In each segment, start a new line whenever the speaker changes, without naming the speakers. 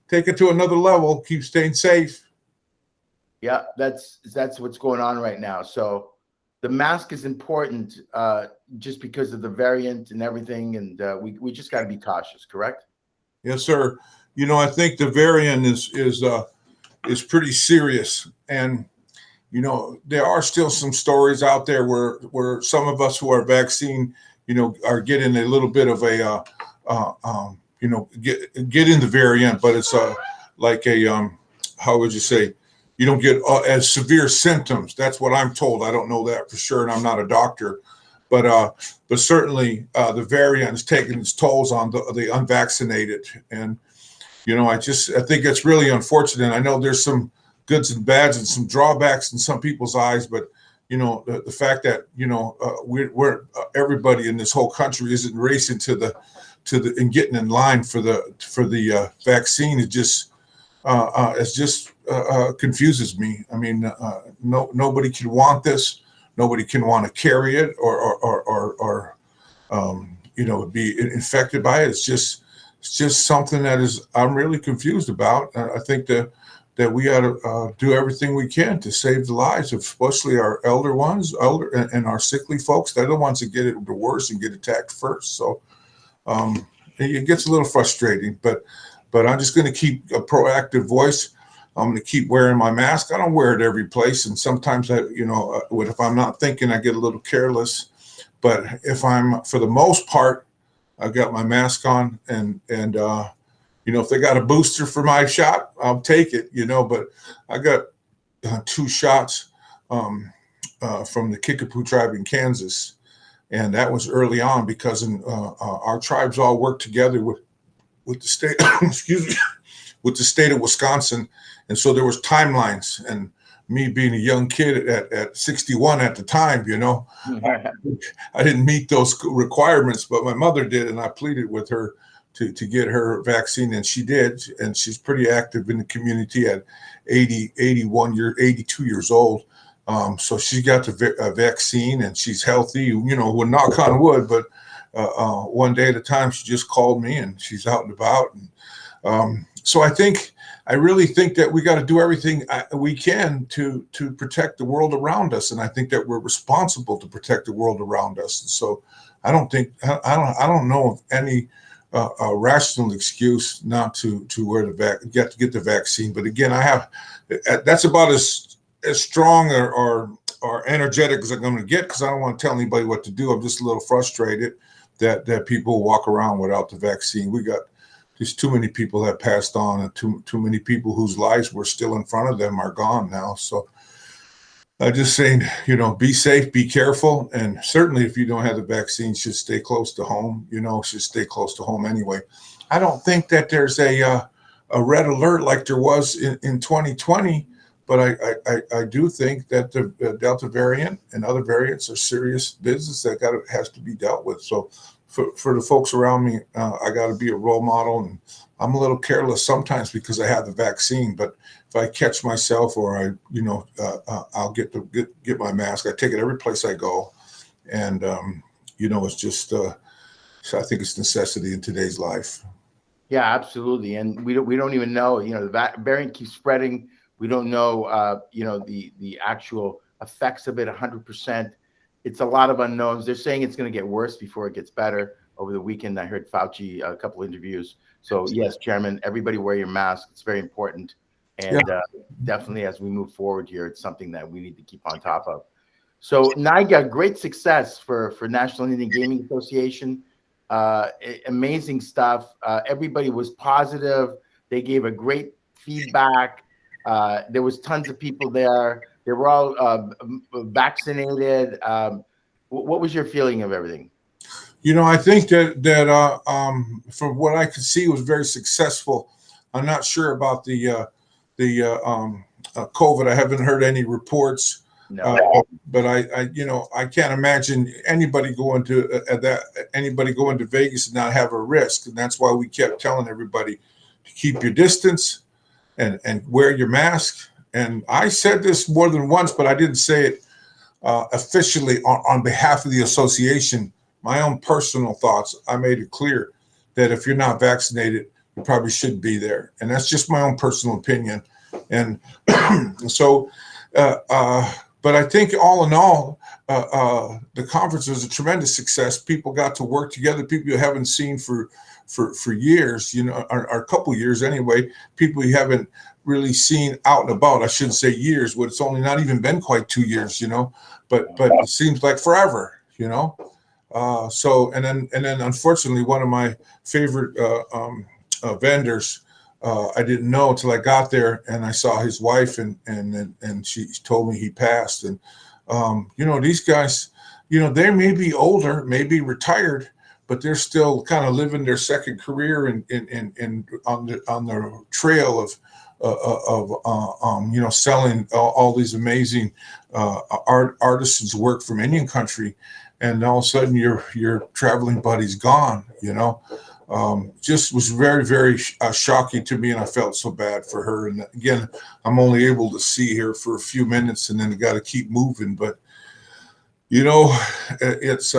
take it to another level. Keep staying safe.
Yeah, that's what's going on right now. So the mask is important just because of the variant and everything, and we just got to be cautious. Correct?
Yes, sir. I think the variant is pretty serious, and there are still some stories out there where some of us who are vaccine, are getting a little bit of a, getting the variant, but it's like a, how would you say, you don't get as severe symptoms. That's what I'm told. I don't know that for sure, and I'm not a doctor, but certainly the variant is taking its tolls on the unvaccinated, and I think it's really unfortunate. I know there's some goods and bads and some drawbacks in some people's eyes, but the fact that we're everybody in this whole country isn't racing to the and getting in line for the vaccine. It just confuses me. I mean, nobody can want this. Nobody can want to carry it or be infected by it. It's just something that I'm really confused about. I think that we ought to do everything we can to save the lives of especially our elder ones, and our sickly folks. They're the ones that get it the worst and get attacked first. So it gets a little frustrating, but I'm just going to keep a proactive voice. I'm going to keep wearing my mask. I don't wear it every place, and sometimes if I'm not thinking, I get a little careless. But for the most part, I got my mask on, and if they got a booster for my shot, I'll take it. But I got 2 shots from the Kickapoo tribe in Kansas, and that was early on because our tribes all work together with the state, excuse me, with the state of Wisconsin, and so there was timelines. And me being a young kid at 61 at the time, I didn't meet those requirements, but my mother did, and I pleaded with her to get her vaccine, and she did, and she's pretty active in the community at 82 years old. So she got the vaccine, and she's healthy, well, knock on wood, but one day at a time. She just called me, and she's out and about. And so I really think that we got to do everything we can to protect the world around us, and I think that we're responsible to protect the world around us. And so I don't know of any a rational excuse not to get the vaccine. But again, that's about as strong or energetic as I'm going to get, because I don't want to tell anybody what to do. I'm just a little frustrated that people walk around without the vaccine. There's too many people that passed on, and too many people whose lives were still in front of them are gone now. So I'm just saying, be safe, be careful, and certainly if you don't have the vaccine, should stay close to home. Should stay close to home anyway. I don't think that there's a red alert like there was in 2020, but I do think that the Delta variant and other variants are serious business that has to be dealt with. So for the folks around me, I got to be a role model, and I'm a little careless sometimes because I have the vaccine. But if I catch myself, or I'll get my mask. I take it every place I go, and it's just so I think it's necessity in today's life.
Yeah, absolutely. And we don't even know. The variant keeps spreading. We don't know. The actual effects of it 100%. It's a lot of unknowns. They're saying it's going to get worse before it gets better. Over the weekend, I heard Fauci a couple interviews. So yes, Chairman, everybody wear your mask. It's very important. And definitely as we move forward here, it's something that we need to keep on top of. So NIGA, great success for National Indian Gaming Association. Amazing stuff. Everybody was positive. They gave a great feedback. There was tons of people there. They were all vaccinated. What was your feeling of everything?
I think that from what I could see, it was very successful. I'm not sure about the COVID. I haven't heard any reports. No. But I can't imagine anybody going to Vegas and not have a risk, and that's why we kept telling everybody to keep your distance and wear your mask. And I said this more than once, but I didn't say it officially on behalf of the association. My own personal thoughts. I made it clear that if you're not vaccinated, it probably should be there. And that's just my own personal opinion. And so, but I think all in all, the conference was a tremendous success. People got to work together, people you haven't seen for years, you know, or a couple years anyway, people you haven't really seen out and about. I shouldn't say years, but it's only not even been quite 2 years, you know, but it seems like forever, you know. So and then unfortunately, one of my favorite vendors, I didn't know until I got there and I saw his wife, and she told me he passed. And you know, these guys, you know, they may be older, maybe retired, but they're still kind of living their second career and on the trail of you know, selling all these amazing artisans' work from Indian country, and all of a sudden your traveling buddy's gone. You know, just was very, very shocking to me, and I felt so bad for her. And again, I'm only able to see her for a few minutes, and then I got to keep moving. But you know, it's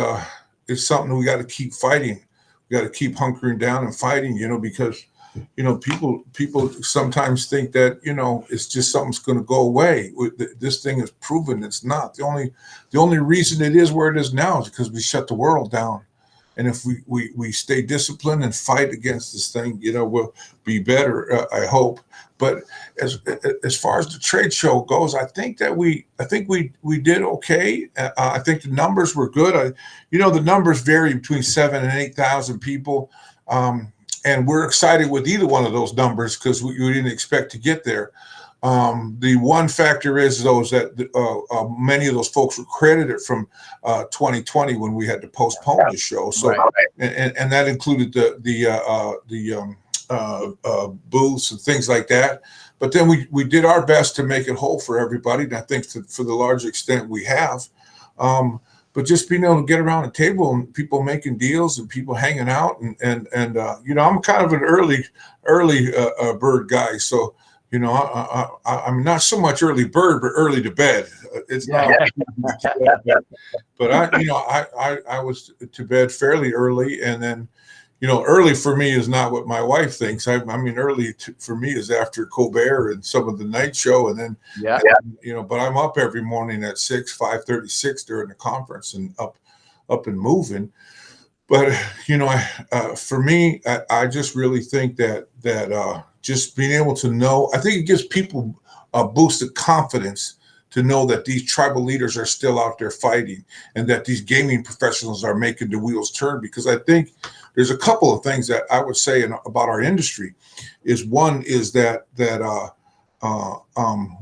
something we got to keep fighting. We got to keep hunkering down and fighting. You know, because you know, people sometimes think that, you know, it's just something's going to go away. This thing is proven it's not. The only reason it is where it is now is because we shut the world down. And if we stay disciplined and fight against this thing, you know, we'll be better, I hope. But as far as the trade show goes, I think we did okay. I think the numbers were good. You know, the numbers vary between 7,000 and 8,000 people. And we're excited with either one of those numbers because we didn't expect to get there. The one factor is those that many of those folks were credited from 2020 when we had to postpone the show. So, right. and that included the booths and things like that. But then we did our best to make it whole for everybody, and I think for the large extent we have. But just being able to get around a table and people making deals and people hanging out and you know, I'm kind of an early bird guy, so you know, I'm not so much early bird, but early to bed. It's not, but I was to bed fairly early, and then, you know, early for me is not what my wife thinks. I mean, early for me is after Colbert and some of the night show, and then, you know, but I'm up every morning at 5:36 during the conference and up and moving. But, you know, for me, I just really think that just being able to know, I think it gives people a boost of confidence to know that these tribal leaders are still out there fighting and that these gaming professionals are making the wheels turn. Because I think there's a couple of things that I would say about our industry. One is that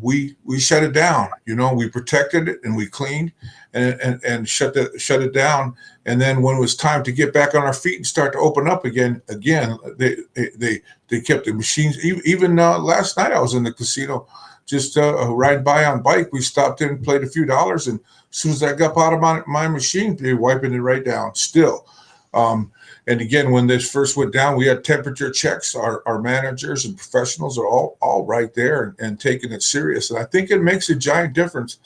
we shut it down. You know, we protected it and we cleaned and shut it down. And then when it was time to get back on our feet and start to open up again, they kept the machines. Even last night I was in the casino, just riding by on bike. We stopped in and played a few dollars, and as soon as I got out of my machine, they were wiping it right down still. And again, when this first went down, we had temperature checks. Our managers and professionals are all right there and taking it serious. And I think it makes a giant difference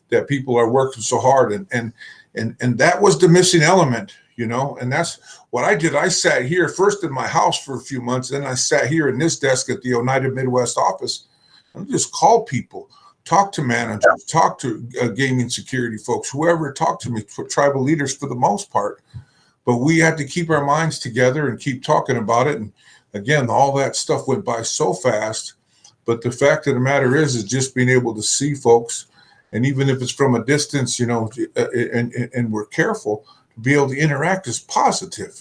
that people are working so hard. And that was the missing element, you know. And that's what I did. I sat here first in my house for a few months, then I sat here in this desk at the United Midwest office and just called people, talk to managers, talk to gaming security folks, whoever talked to me, for tribal leaders for the most part. But we had to keep our minds together and keep talking about it. And again, all that stuff went by so fast. But the fact of the matter is just being able to see folks, and even if it's from a distance, you know, and we're careful, to be able to interact is positive.